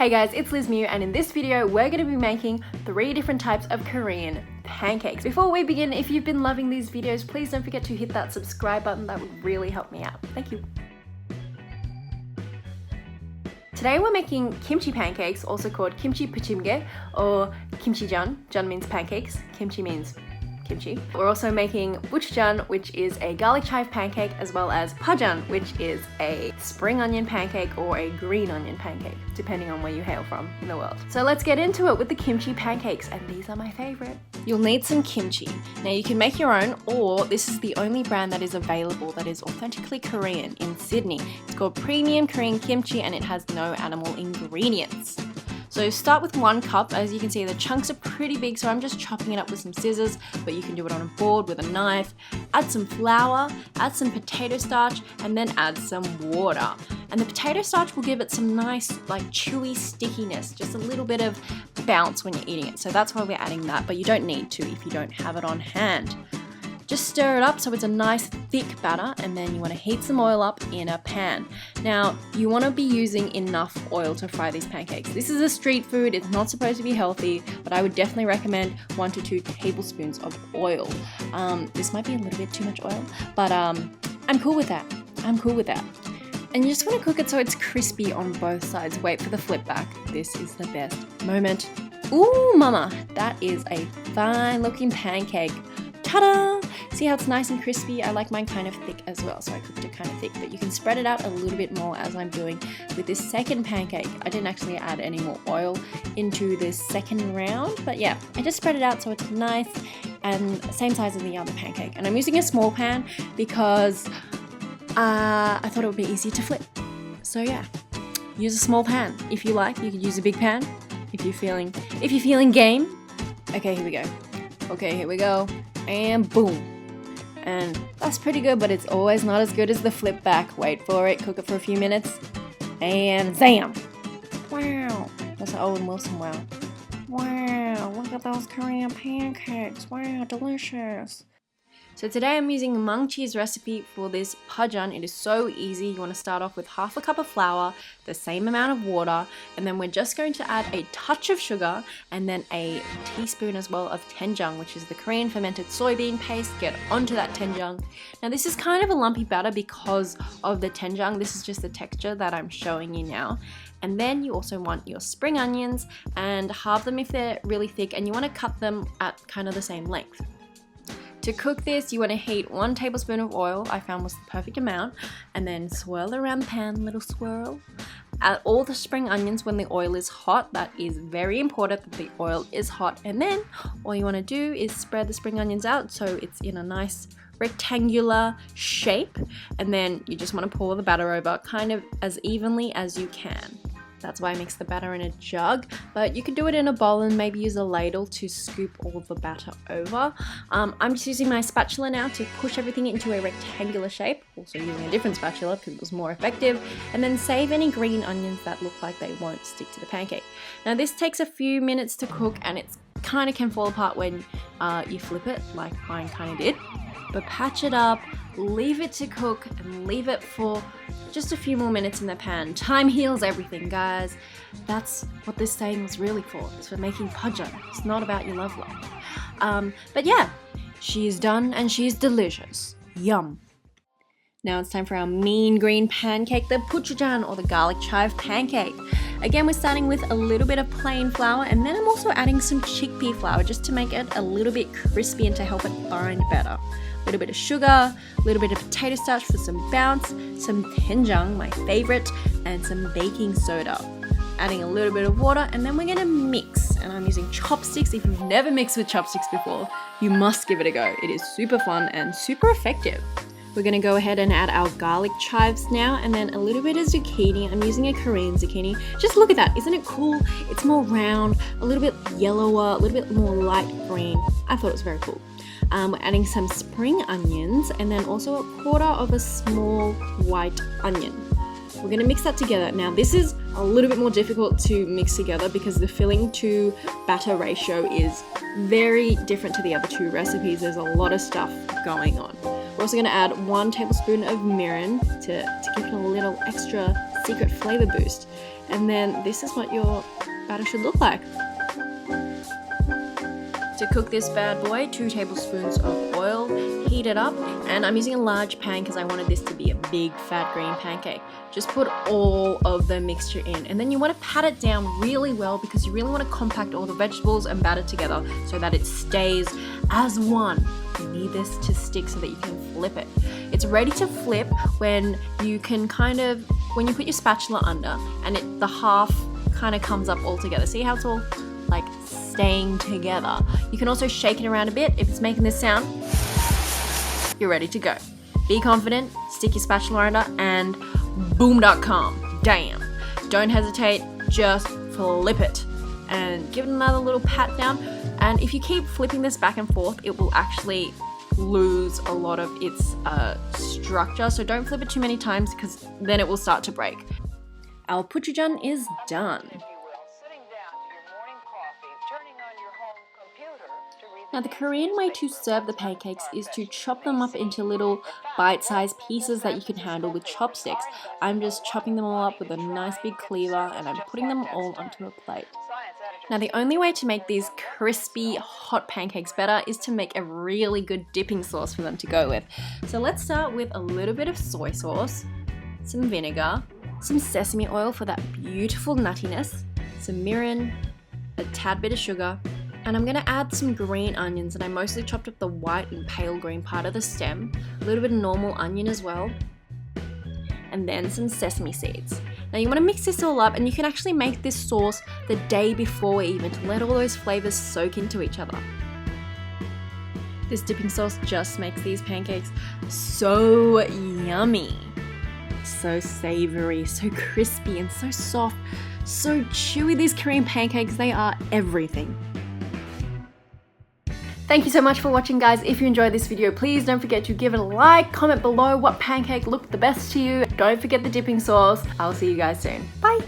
Hey guys, it's Liz Mew, and in this video we're going to be making 3 different types of Korean pancakes. Before we begin, if you've been loving these videos, please don't forget to hit that subscribe button. That would really help me out. Thank you. Today we're making kimchi pancakes, also called kimchi pancakes or kimchijeon. Jeon means pancakes, kimchi means kimchi. We're also making buchjeon, which is a garlic chive pancake, as well as pajeon, which is a spring onion pancake or a green onion pancake, depending on where you hail from in the world. So let's get into it with the kimchi pancakes, and these are my favorite. You'll need some kimchi. Now you can make your own, or this is the only brand that is available that is authentically Korean in Sydney. It's called Premium Korean Kimchi, and it has no animal ingredients. So start with 1 cup. As you can see, the chunks are pretty big, so I'm just chopping it up with some scissors, but you can do it on a board with a knife. Add some flour, add some potato starch, and then add some water. And the potato starch will give it some nice, like, chewy stickiness, just a little bit of bounce when you're eating it. So that's why we're adding that, but you don't need to if you don't have it on hand. Just stir it up so it's a nice thick batter, and then you want to heat some oil up in a pan. Now, you want to be using enough oil to fry these pancakes. This is a street food, it's not supposed to be healthy, but I would definitely recommend 1 to 2 tablespoons of oil. This might be a little bit too much oil, but I'm cool with that. And you just want to cook it so it's crispy on both sides. Wait for the flip back. This is the best moment. Ooh, mama, that is a fine looking pancake. Ta-da! See how it's nice and crispy? I like mine kind of thick as well, so I cooked it kind of thick, but you can spread it out a little bit more as I'm doing with this second pancake. I didn't actually add any more oil into this second round, but yeah, I just spread it out so it's nice and same size as the other pancake. And I'm using a small pan because I thought it would be easy to flip. So yeah, use a small pan. If you like, you could use a big pan if you're feeling game. Okay, here we go. And boom. And that's pretty good, but it's always not as good as the flip back. Wait for it, cook it for a few minutes, and zam! Wow, that's an Owen Wilson wow. Wow, look at those Korean pancakes. Wow, delicious. So today I'm using Mung Chi's recipe for this pajeon. It is so easy. You want to start off with 1/2 cup of flour, the same amount of water, and then we're just going to add a touch of sugar and then a teaspoon as well of doenjang, which is the Korean fermented soybean paste. Get onto that doenjang. Now this is kind of a lumpy batter because of the doenjang. This is just the texture that I'm showing you now. And then you also want your spring onions, and halve them if they're really thick, and you want to cut them at kind of the same length. To cook this, you want to heat 1 tablespoon of oil, I found was the perfect amount, and then swirl around the pan, little swirl. Add all the spring onions when the oil is hot. That is very important that the oil is hot. And then all you want to do is spread the spring onions out so it's in a nice rectangular shape, and then you just want to pour the batter over kind of as evenly as you can. That's why I mix the batter in a jug, but you could do it in a bowl and maybe use a ladle to scoop all the batter over. I'm just using my spatula now to push everything into a rectangular shape, also using a different spatula because it was more effective, and then save any green onions that look like they won't stick to the pancake. Now this takes a few minutes to cook, and it's kind of can fall apart when you flip it, like mine kind of did. But patch it up, leave it to cook, and leave it for just a few more minutes in the pan. Time heals everything, guys. That's what this saying was really for. It's for making pajeon. It's not about your love life. But yeah, she's done and she's delicious. Yum. Now it's time for our mean green pancake, the buchjeon or the garlic chive pancake. Again, we're starting with a little bit of plain flour, and then I'm also adding some chickpea flour just to make it a little bit crispy and to help it bind better. A little bit of sugar, a little bit of potato starch for some bounce, some doenjang, my favorite, and some baking soda. Adding a little bit of water, and then we're gonna mix. And I'm using chopsticks. If you've never mixed with chopsticks before, you must give it a go. It is super fun and super effective. We're gonna go ahead and add our garlic chives now, and then a little bit of zucchini. I'm using a Korean zucchini. Just look at that, isn't it cool? It's more round, a little bit yellower, a little bit more light green. I thought it was very cool. We're adding some spring onions, and then also 1/4 of a small white onion. We're gonna mix that together. Now this is a little bit more difficult to mix together because the filling to batter ratio is very different to the other 2 recipes. There's a lot of stuff going on. We're also going to add 1 tablespoon of mirin to give it a little extra secret flavor boost. And then this is what your batter should look like. To cook this bad boy, 2 tablespoons of oil, heat it up, and I'm using a large pan because I wanted this to be a big fat green pancake. Just put all of the mixture in, and then you want to pat it down really well because you really want to compact all the vegetables and batter together so that it stays as one. You need this to stick so that you can flip it. It's ready to flip when you can when you put your spatula under and the half kind of comes up all together. See how it's all like staying together. You can also shake it around a bit. If it's making this sound, you're ready to go. Be confident, stick your spatula under, and boom.com. Damn. Don't hesitate, just flip it and give it another little pat down. And if you keep flipping this back and forth, it will actually lose a lot of its structure. So don't flip it too many times because then it will start to break. Our Kimchijeon is done. Now the Korean way to serve the pancakes is to chop them up into little bite-sized pieces that you can handle with chopsticks. I'm just chopping them all up with a nice big cleaver and I'm putting them all onto a plate. Now the only way to make these crispy hot pancakes better is to make a really good dipping sauce for them to go with. So let's start with a little bit of soy sauce, some vinegar, some sesame oil for that beautiful nuttiness, some mirin, a tad bit of sugar, and I'm going to add some green onions, and I mostly chopped up the white and pale green part of the stem, a little bit of normal onion as well, and then some sesame seeds. Now you want to mix this all up, and you can actually make this sauce the day before even to let all those flavors soak into each other. This dipping sauce just makes these pancakes so yummy. So savory, so crispy, and so soft, so chewy. These Korean pancakes, they are everything. Thank you so much for watching, guys. If you enjoyed this video, please don't forget to give it a like, comment below what pancake looked the best to you. Don't forget the dipping sauce. I'll see you guys soon. Bye.